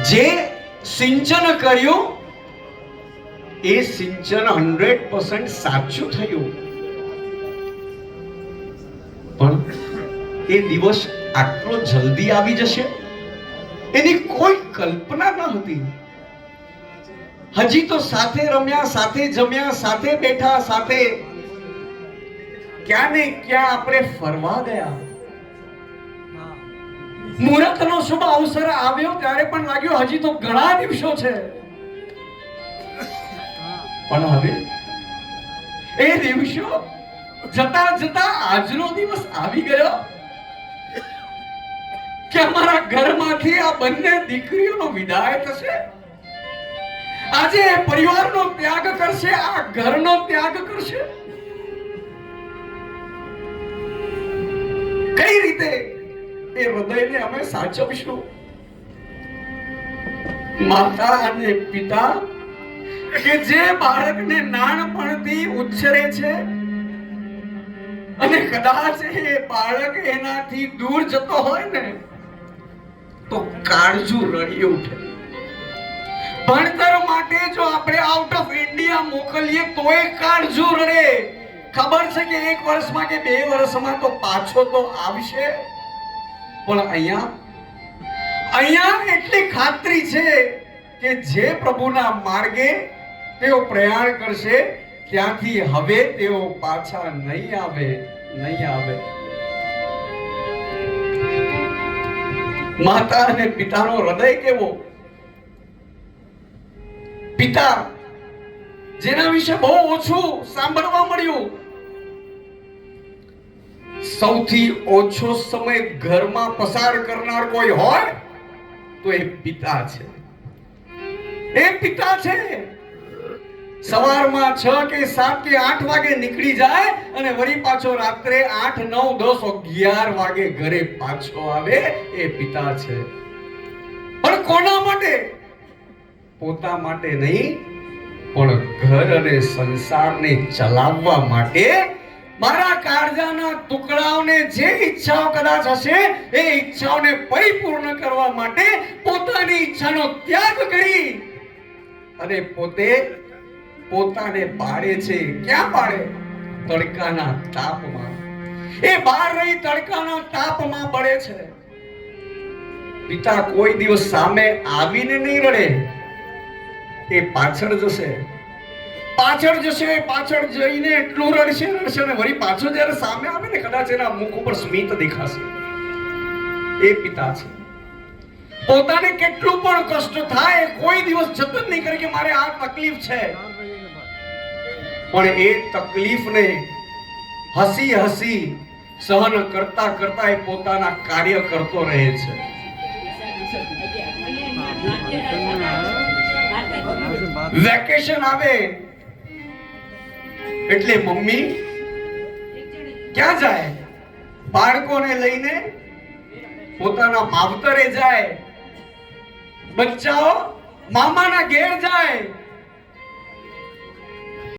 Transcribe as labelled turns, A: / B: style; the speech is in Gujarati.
A: જે સિંચન કર્યું એ સિંચન 100% સાચું થયું, પણ એ દિવસ આટલો જલ્દી આવી જશે એની કોઈ કલ્પના ન હતી. હજી તો સાથે રમ્યા, સાથે જમ્યા, સાથે બેઠા, સાથે ક્યાં ને ક્યાં આપણે ફરવા ગયા. મુહૂર્તનો શુભ અવસર આવ્યો ત્યારે પણ લાગ્યું હજી તો ઘણા દિવસો છે, પણ હવે એ દિવસો જતા જતા આજનો દિવસ આવી ગયો કે અમારા ઘરમાંથી આ બંને દીકરીઓનો વિદાય થશે. આજે પરિવારનો ત્યાગ કરશે, આ ઘરનો ત્યાગ કરશે. કઈ રીતે એ હૃદયને અમે સાચવીશું? માતા અને પિતા કે જે બાળકને નાનપણથી ઉછરે છે અને કદાચ એ બાળક એનાથી દૂર જતો હોય ને તો કાળજું રડી ઉઠે. ભણતર માટે જો આપણે આઉટ ઓફ ઇન્ડિયા મોકલીએ તોય કાળજું રડે. ખબર છે કે 1 વર્ષમાં કે 2 વર્ષમાં તો પાછો તો આવશે, પણ અહીંયા એટલી ખાતરી છે કે જે પ્રભુના માર્ગે તેઓ પ્રયાણ કરશે ત્યાંથી હવે તેઓ પાછા નહીં આવે. માતા અને પિતાનો હૃદય કેવો? પિતા જેના વિશે બહુ ઓછું સાંભળવા મળ્યું, સૌથી ઓછો સમય ઘરમાં પસાર કરનાર કોઈ હોય તો એ પિતા છે. એ પિતા છે. સવારમાં 6 કે 7 કે 8 વાગે નીકળી જાય અને વળી પાછો રાત્રે 8, 9, 10, 11 વાગે ઘરે પાછો આવે. એ પિતા છે. પણ કોના માટે? પોતા માટે નહીં, પણ ઘર અને સંસારને ચલાવવા માટે. મારા કાળજાના ટુકડાઓને જે ઈચ્છાઓ કદાચ હશે એ ઈચ્છાઓને પરિપૂર્ણ કરવા માટે પોતાની ઈચ્છાનો ત્યાગ કરી અને પોતાને બાળે છે. ક્યાં બાળે? તડકાના તાપમાં. એ બહાર રહી તડકાના તાપમાં બળે છે. પિતા કોઈ દિવસ સામે આવીને નહીં રડે, એ પાછળ જશે, પાછળ જઈને એટલું રડશે અને વળી પાછો જ્યારે સામે આવે ને કદાચ એના મુખ ઉપર સ્મિત દેખાશે. એ પિતા છે. પોતાને કેટલું પણ કષ્ટ થાય કોઈ દિવસ જતન નહીં કરે કે મારે આ તકલીફ છે, પણ એ તકલીફને હસી સહન કરતા એ પોતાના કાર્ય કરતો રહે છે. વેકેશન આવે એટલે મમ્મી ક્યાં જાય? બાળકોને લઈને પોતાના માવતરે જાય. બચ્ચાઓ મામાના ઘેર જાય.